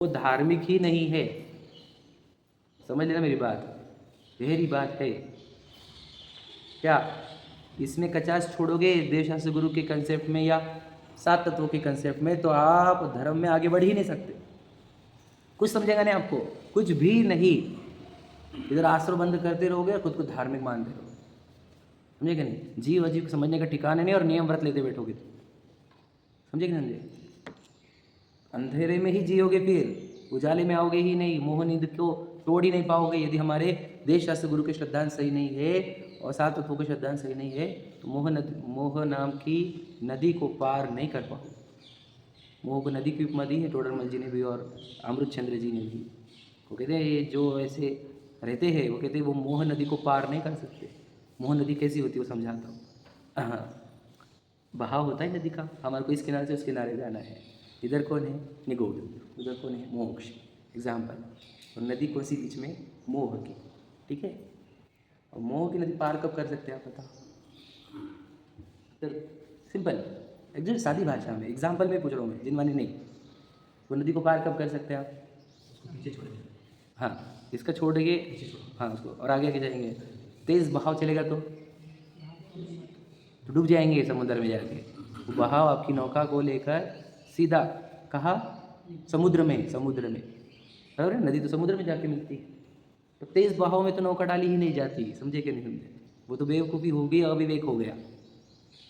वो धार्मिक ही नहीं है। समझ लेना मेरी बात, गहरी बात है। क्या इसमें कचास छोड़ोगे देवशास्त्र गुरु के कंसेप्ट में या सात तत्वों के कंसेप्ट में, तो आप धर्म में आगे बढ़ ही नहीं सकते। कुछ समझेगा नहीं आपको, कुछ भी नहीं। इधर आश्रम बंद करते रहोगे और खुद को धार्मिक मानते रहोगे। समझे कि नहीं? जीव अजीव को समझने का ठिकाने नहीं और नियम व्रत लेते बैठोगे तो समझे कि नहीं? अंधेरे में ही जियोगे, फिर उजाले में आओगे ही नहीं। मोह नींद को तोड़ ही नहीं पाओगे यदि हमारे देश शास्त्र गुरु के श्रद्धांश सही नहीं है और सात तत्वों के श्रद्धांश सही नहीं है, तो मोह नाम की नदी को पार नहीं कर पाओगे। मोह को नदी की उपमा दी है टोडरमल जी ने भी और अमृत चंद्र जी ने भी। वो कहते हैं ये जो ऐसे रहते हैं, वो कहते हैं वो मोह नदी को पार नहीं कर सकते। मोह नदी कैसी होती है वो समझाता हूँ। हाँ, बहाव होता है नदी का, हमारे को इस किनारे से उस किनारे जाना है। इधर कौन है? निगोड़, उधर कौन है? मोक्ष। एग्जाम्पल। और नदी कौन सी? बीच में मोह की। ठीक है, और मोह की नदी पार कब कर सकते हैं आप बताओ? सिंपल, एकदम सादी भाषा में एग्जाम्पल में पूछ रहा हूँ मैं, जिनवानी नहीं। वो नदी को पार कब कर सकते हैं आप? पीछे छोड़ेंगे। हाँ, इसका छोड़ेंगे, हाँ उसको, और आगे आगे जाएंगे। तेज़ बहाव चलेगा तो डूब जाएंगे समुद्र में जाके। वो बहाव आपकी नौका को लेकर सीधा कहाँ? समुद्र में। समुद्र में और नदी तो समुद्र में जाके मिलती है। तो तेज़ बहाव में तो नौका डाली ही नहीं जाती। समझे कि नहीं समझे? वो तो बेवकूफ़ी हो गई, अविवेक हो गया।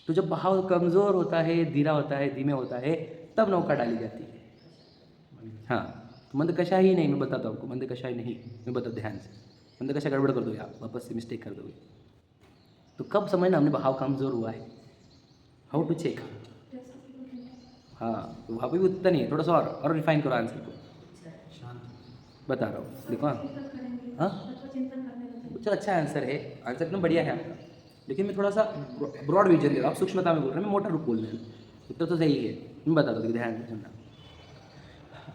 तो जब बहाव कमज़ोर होता है, धीरा होता है, धीमे होता है, तब नौका डाली जाती है। हाँ, तो मंदकशाही ही नहीं, मैं बताता हूँ आपको, मंदकशाही नहीं, मैं बता ध्यान से। मंदकशा गड़बड़ कर दोगे आप, वापस से मिस्टेक कर दोगे। तो कब समझना हमने बहाव कमज़ोर हुआ है? How to check? हाँ, तो वहाँ पे भी उतना नहीं है, थोड़ा सा और रिफाइन करो आंसर को। बता रहा हूँ, देखो। हाँ, चलो अच्छा आंसर है, आंसर एकदम बढ़िया है आपका, लेकिन मैं थोड़ा सा ब्रॉड विजन दे रहा हूँ। आप सूक्ष्मता में बोल रहे हैं, मैं मोटा रूप बोल रहा हूँ। उत्तर तो सही है, मैं बताता हूँ, ध्यान से सुनना।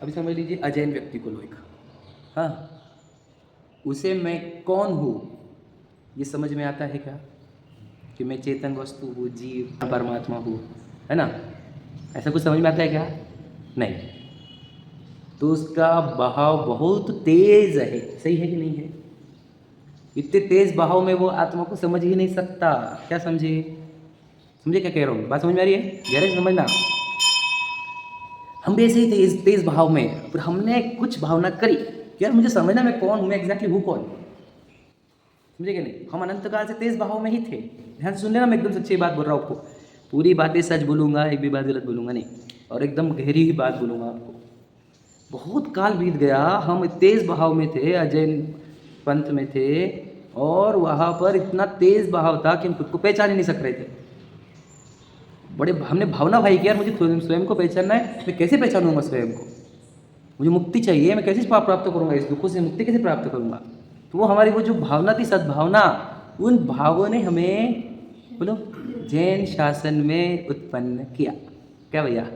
अभी समझ लीजिए अजैन व्यक्ति को लो एक, हाँ, उसे मैं कौन हूँ ये समझ में आता है क्या? कि मैं चेतन वस्तु हूँ, जीव परमात्मा हूँ, है ना? ऐसा कुछ समझ में आता है क्या? नहीं। तो उसका बहाव बहुत तेज है, सही है कि नहीं है? इतने तेज बहाव में वो आत्मा को समझ ही नहीं सकता। क्या समझे? समझे क्या कह रहा हूँ? बात समझ में आ रही है? गहरे से समझना। हम भी ऐसे ही थे तेज बहाव में, फिर हमने कुछ भावना करी कि यार मुझे समझना मैं कौन हूँ, मैं एग्जैक्टली हूँ कौन। समझे कि नहीं? हम अनंत काल से तेज बहाव में ही थे। ध्यान से सुन लेना, मैं एकदम सच्ची बात बोल रहा हूँ आपको। पूरी बातें सच बोलूँगा, एक भी बात गलत बोलूँगा नहीं, और एकदम गहरी ही बात बोलूँगा आपको। बहुत काल बीत गया, हम तेज बहाव में थे, अजैन पंथ में थे, और वहाँ पर इतना तेज बहाव था कि हम खुद को पहचान ही नहीं सक रहे थे। बड़े हमने भावना भाई कि यार मुझे स्वयं को पहचानना है, मैं कैसे पहचानूंगा स्वयं को? मुझे मुक्ति चाहिए, मैं कैसे प्राप्त करूंगा? इस दुखों से मुक्ति कैसे प्राप्त करूंगा? तो वो हमारी वो जो भावना थी, सद्भावना, उन भावों ने हमें बोलो जैन शासन में उत्पन्न किया। क्या भैया?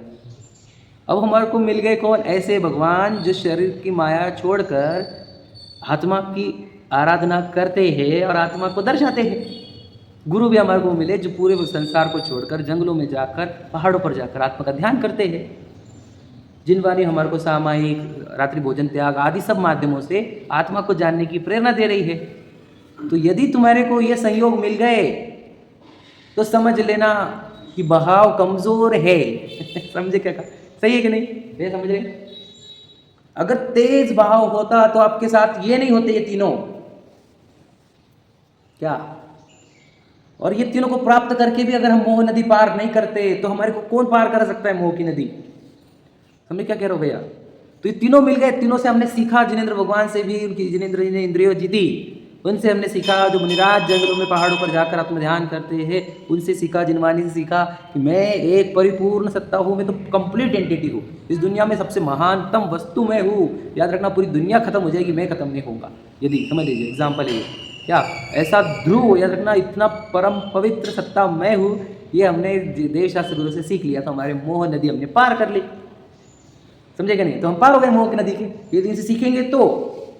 अब हमारे को मिल गए कौन? ऐसे भगवान जो शरीर की माया छोड़कर आत्मा की आराधना करते हैं और आत्मा को दर्शाते हैं। गुरु भी हमारे को मिले जो पूरे संसार को छोड़कर जंगलों में जाकर, पहाड़ों पर जाकर आत्मा का ध्यान करते हैं। जिनवानी हमारे को सामायिक रात्रि भोजन त्याग आदि सब माध्यमों से आत्मा को जानने की प्रेरणा दे रही है। तो यदि तुम्हारे को ये संयोग मिल गए तो समझ लेना कि बहाव कमजोर है। समझे क्या कहा? सही है कि नहीं? ये समझ रहे? अगर तेज बहाव होता तो आपके साथ ये नहीं होते ये तीनों। क्या? और ये तीनों को प्राप्त करके भी अगर हम मोह नदी पार नहीं करते तो हमारे को कौन पार कर सकता है मोह की नदी? समझे क्या कह रहे हो भैया? तो ये तीनों मिल गए, तीनों से हमने सीखा। जिनेंद्र भगवान से भी, उनकी जिनेंद्र जी ने इंद्रियों जी दी, उनसे हमने सीखा। जो मुनिराज जंगलों में पहाड़ों पर जाकर आत्म ध्यान करते हैं, उनसे सीखा। जिनवानी से सीखा कि मैं एक परिपूर्ण सत्ता हूँ, मैं तो कंप्लीट एंटिटी हूँ, इस दुनिया में सबसे महानतम वस्तु मैं हूँ। याद रखना, पूरी दुनिया खत्म हो जाएगी, मैं खत्म नहीं होऊंगा। यदि समझ लीजिए एग्जाम्पल है क्या, ऐसा ध्रुव, याद रखना, इतना परम पवित्र सत्ता मैं हूँ। ये हमने देश शास्त्र गुरु से सीख लिया, तो हमारे मोह नदी हमने पार कर ली। समझे क्या नहीं? तो हम पार हो गए मोह की नदी के। यदि इनसे सीखेंगे तो,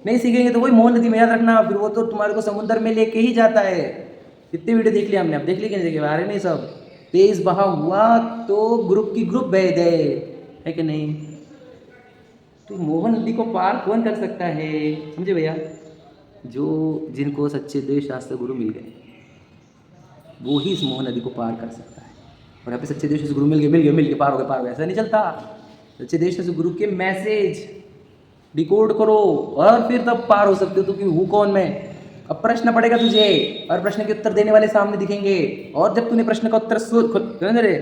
नहीं सीखेंगे तो वही मोह नदी में, याद रखना, फिर वो तो तुम्हारे को समुद्र में लेके ही जाता है। कितने वीडियो देख लिया हमने, अब देख लिए कि नहीं देखे? अरे नहीं, सब तेज बहाव हुआ तो ग्रुप की ग्रुप बह गए, है कि नहीं? तो मोहन नदी को पार कौन कर सकता है, समझे भैया? जो जिनको सच्चे देव शास्त्र गुरु मिल गए, वो ही इस मोहन नदी को पार कर सकता है। और यहाँ पे सच्चे देव शास्त्र गुरु मिल गए पार हो गए, ऐसा नहीं चलता। सच्चे देव शास्त्र गुरु के मैसेज डिकोड करो और फिर तब पार हो सकते हो। तो क्यों हूँ कौन मैं? अब प्रश्न पड़ेगा तुझे और प्रश्न के उत्तर देने वाले सामने दिखेंगे, और जब तूने प्रश्न का उत्तर रे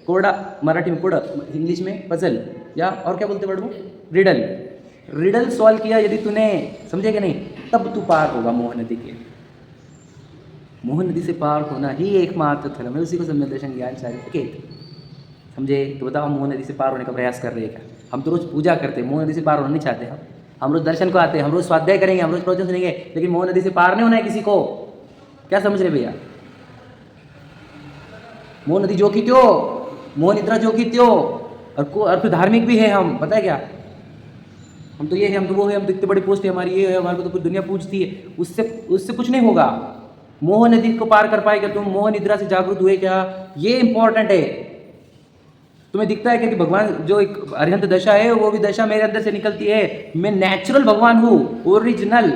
कोड़ा, मराठी में कोड़ा, इंग्लिश में पजल, या और क्या बोलते वर्ड में, रिडल सॉल्व किया यदि तूने, समझे कि नहीं, तब तू पार होगा मोहन नदी के। मोहन नदी से पार होना ही एकमात्र धर्म है, उसी को सम्यक दर्शन ज्ञान सर्टिफिकेट, समझे? तो बताओ हम मोहन नदी से पार होने का प्रयास कर रहे हैं क्या? हम तो रोज़ पूजा करते हैं, मोहन नदी से पार होना नहीं चाहते। हम रोज़ दर्शन को आते हैं, हम रोज़ स्वाध्याय करेंगे, हम रोज़ प्रवचन सुनेंगे, लेकिन मोहन नदी से पार नहीं होना है किसी को। क्या समझ रहे भैया? मोहन नदी जो की त्यो, मोहन निद्रा जो की त्यो, और फिर धार्मिक भी है हम, पता है क्या? हम तो ये है, हम तो वो है, हम तो इतने बड़ी पोस्ट है हमारी, ये है, हमारे को तो पूरी दुनिया पूछती है। उससे कुछ नहीं होगा। मोहन नदी को पार कर पाएगा तुम? मोहन निद्रा से जागरूक हुए क्या? ये इंपॉर्टेंट है। तुम्हें दिखता है क्या कि भगवान जो एक अरिहंत दशा है, वो भी दशा मेरे अंदर से निकलती है, मैं नेचुरल भगवान हूँ, ओरिजिनल।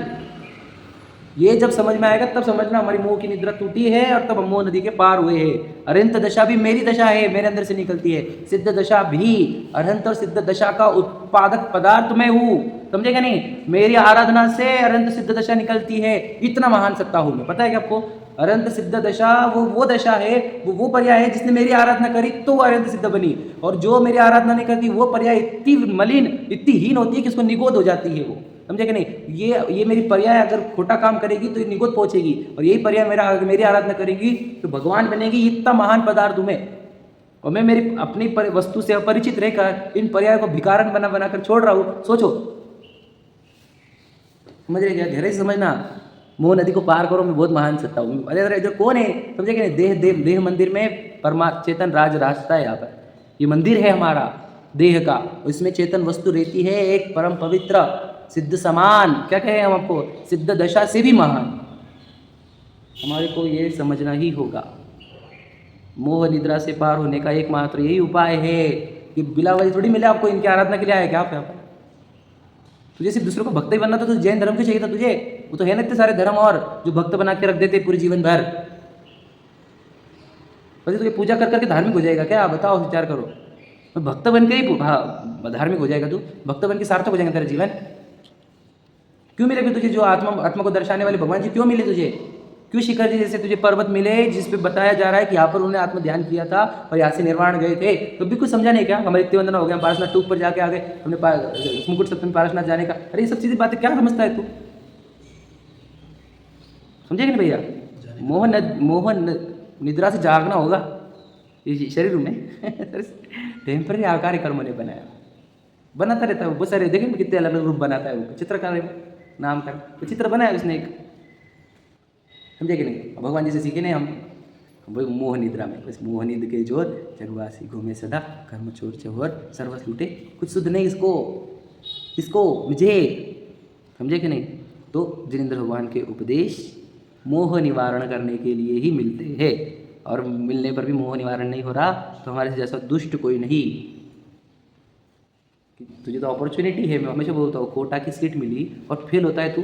ये जब समझ में आएगा तब समझना हमारी मोह की निद्रा टूटी है और तब हम मोह नदी के पार हुए हैं। अरिहंत दशा भी मेरी दशा है, मेरे अंदर से निकलती है। सिद्ध दशा भी, अरिहंत और सिद्ध दशा का उत्पादक पदार्थ मैं हूँ, समझेगा नहीं? मेरी आराधना से अरिहंत सिद्ध दशा निकलती है, इतना महान सत्ता हूँ मैं। पता है क्या आपको? अरिहंत सिद्ध दशा वो दशा है, वो पर्याय है जिसने मेरी आराधना करी तो वो अरिहंत सिद्ध बनी, और जो मेरी आराधना नहीं करती वो पर्याय इतनी मलिन, इतनी हीन होती है कि उसको निगोद हो जाती है वो, समझे कि नहीं? ये मेरी पर्याय अगर खोटा काम करेगी तो ये निगोद पहुंचेगी, और यही पर्याय मेरी आराधना करेगी तो भगवान बनेगी। इतना महान पदार्थ हूं मैं, और मैं मेरी अपनी वस्तु से अपरिचित रहकर इन पर्याय को भिखारन बनाकर छोड़ रहा हूँ। सोचो, समझ रहे क्या? गहराई से समझना। मोह नदी को पार करो, मैं बहुत महान सत्ता हूँ। अरे इधर कौन है, समझे कि नहीं? देह मंदिर में परमात्मा चेतन राज राजता है। यहाँ पर ये मंदिर है हमारा देह का, इसमें चेतन वस्तु रहती है, एक परम पवित्र सिद्ध समान, क्या कहें हम आपको, सिद्ध दशा से भी महान। हमारे को ये समझना ही होगा। मोह निद्रा से पार होने का एकमात्र यही उपाय है कि बिला वजह थोड़ी मिले आपको, इनकी आराधना के लिए आया क्या आप यहाँ पर? तुझे सिर्फ दूसरों को भक्त ही बनना था तो जैन धर्म क्यों चाहिए था तुझे? वो तो है ना इतने सारे धर्म और जो भक्त बना के रख देते पूरे जीवन भर। वैसे तुझे पूजा कर करके धार्मिक हो जाएगा क्या? बताओ, विचार करो। भक्त बन के ही धार्मिक हो जाएगा तू? भक्त बन के सार्थक हो जाएगा तेरा जीवन? क्यों मिले तुझे जो आत्मा को दर्शाने वाले भगवान जी क्यों मिले तुझे? क्यों शिखर जी जैसे तुझे पर्वत मिले जिस पे बताया जा रहा है कि यहाँ पर उन्होंने आत्म ध्यान किया था और यहाँ से निर्वाण गए थे? तो भी कुछ समझा नहीं क्या? हमारे इतने वंदना हो गया, पारसनाथ टूप पर जाके आ गए, हमने मुकुट सप्तमी पारसनाथ जाने का। अरे ये सब चीज़ें बातें क्या समझता है तू? समझेगा नहीं भैया? मोहन निद्रा से जागना होगा ये शरीर में टेम्पररी आकार कर्म ने बनाया, बनाता रहता है वो। बहुत सारे देखें कितने अलग अलग रूप बनाता है वो, चित्रकार नाम का तो चित्र बनाया उसने एक, समझे कि नहीं? भगवान जी से सीखे नहीं हम वही मोह निद्रा में, बस मोह निद्र के जोर जगवासी घूमे सदा, कर्म चोर चोर सर्वस लूटे, कुछ शुद्ध नहीं इसको मुझे, समझे कि नहीं? तो जिनेंद्र भगवान के उपदेश मोह निवारण करने के लिए ही मिलते हैं, और मिलने पर भी मोह निवारण नहीं हो रहा तो हमारे से जैसा दुष्ट कोई नहीं। तुझे तो अपॉर्चुनिटी है, मैं हमेशा बोलता हूँ, कोटा की सीट मिली और फेल होता है तू।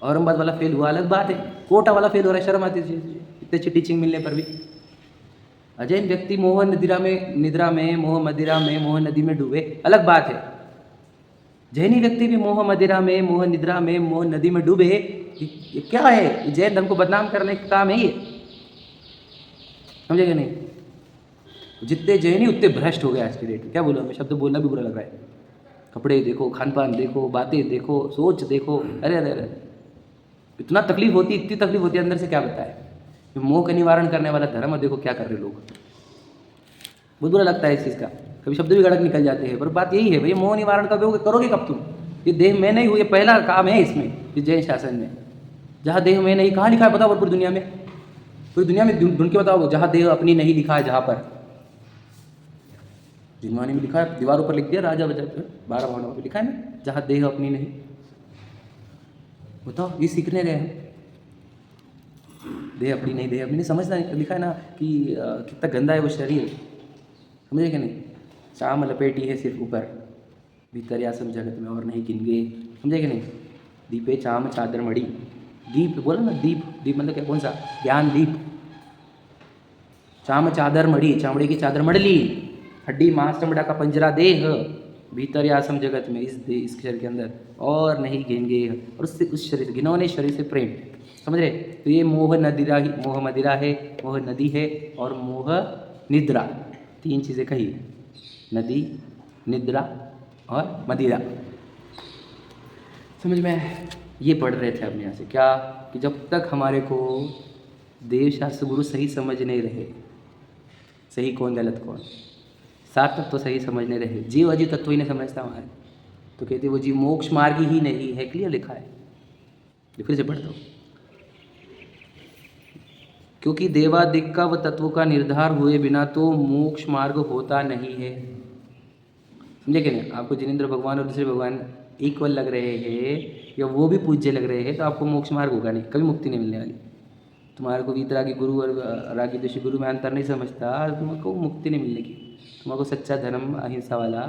औरंगाबाद वाला फेल हुआ अलग बात है, कोटा वाला फेल हो रहा है, शर्म आती है इतनी अच्छी टीचिंग मिलने पर भी। अजैन व्यक्ति मोह निद्रा में मोह मदिरा में मोह नदी में डूबे, अलग बात है। जैनी व्यक्ति भी मोह मदिरा में मोह निद्रा में मोह नदी में डूबे, ये क्या है? जैन धर्म को बदनाम करने का काम है ये, समझेगा नहीं? जितने जैनी उतने भ्रष्ट हो गए आज के डेट में। क्या बोलूँ, मैं शब्द बोलना भी बुरा लग रहा है। कपड़े देखो, खान पान देखो, बातें देखो, सोच देखो, अरे अरे अरे इतना तकलीफ होती, इतनी तकलीफ होती है अंदर से, क्या बताए? मोह का निवारण करने वाला धर्म, देखो क्या कर रहे लोग। बहुत बुरा लगता है इस चीज़ का, कभी शब्द भी गलत निकल जाते हैं, पर बात यही है भाई, मोह निवारण कब करोगे कब तुम? ये देह में नहीं हुई, ये पहला काम है इसमें, इस जैन शासन में। जहाँ देह में नहीं, कहाँ लिखा है बताओ? पूरी दुनिया में, पूरी दुनिया में ढूंढ के बताओ जहाँ देह अपनी नहीं लिखा है। जहाँ पर जिनवानी में लिखा है, दीवारों पर लिख दिया, राजा बजा 12 भावनाओं पर लिखा है ना, जहाँ देह अपनी नहीं। बताओ, ये सीखने रहे हैं, देह अपनी नहीं समझना लिखा है ना कि कितना गंदा है वो शरीर, समझे कि नहीं? शाम लपेटी है सिर्फ ऊपर, भीतर्यासम जगत में और नहीं गिन गए, समझे कि नहीं। दीपे चाम चादर मड़ी, दीप बोला ना, दीप, दीप मतलब क्या, कौन सा, ज्ञान दीप। चाम चादर मड़ी, चामड़े की चादर मड़ ली। हड्डी मांस चमड़ा का पंजरा देह, भीतर्यासम जगत में, इस शरीर के अंदर और नहीं गिन गए। और उससे, उस शरीर से, घिनौने शरीर से प्रेम, समझ रहे। तो ये मोह नदिरा ही, मोह मदिरा है, मोह नदी है, और मोह निद्रा, तीन चीज़ें कही, नदी, निद्रा और मदिरा। समझ में। ये पढ़ रहे थे अपने यहाँ से क्या, कि जब तक हमारे को देव शास्त्र गुरु सही समझ नहीं रहे, सही कौन गलत कौन, सात तत्व तो सही समझ नहीं रहे, जीव अजीव तत्व ही नहीं समझता हमारे, तो कहते वो जीव मोक्ष मार्ग ही नहीं है। क्लियर लिखा है, फिर से पढ़ता हूँ। क्योंकि देवादिक का व तत्वों का निर्धार हुए बिना तो मोक्ष मार्ग होता नहीं है, समझे कि नहीं। आपको जिनेंद्र भगवान और दूसरे भगवान इक्वल लग रहे हैं, या वो भी पूज्य लग रहे हैं, तो आपको मोक्ष मार्ग होगा नहीं, कभी मुक्ति नहीं मिलने वाली। तुम्हारे को वीतरागी गुरु और रागी द्वेषी गुरु में अंतर नहीं समझता, तुमको मुक्ति नहीं मिलने की। तुमको सच्चा धर्म अहिंसा वाला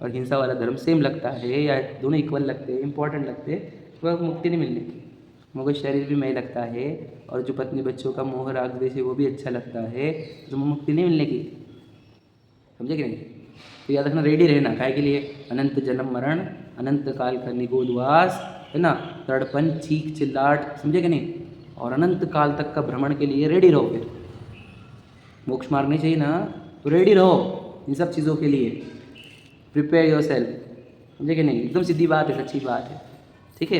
और हिंसा वाला धर्म सेम लगता है, या दोनों इक्वल लगते हैं, इंपॉर्टेंट लगते हैं, तुमको मुक्ति नहीं मिलने की। तुमको शरीर भी मैं लगता है, और जो पत्नी बच्चों का मोह राग द्वेष है वो भी अच्छा लगता है, तो तुमको मुक्ति नहीं मिलने की, समझे कि नहीं। तो याद रखना, रेडी रहना, काय के लिए, अनंत जन्म मरण, अनंत काल का निगोदवास, है ना, तड़पन, चीख चिल्लाट, समझे कि नहीं, और अनंत काल तक का भ्रमण के लिए रेडी रहो। फिर मोक्ष मार्ग नहीं चाहिए ना, तो रेडी रहो इन सब चीज़ों के लिए, प्रिपेयर योर सेल्फ, समझे कि नहीं। एकदम सीधी बात है, सच्ची बात है, ठीक है।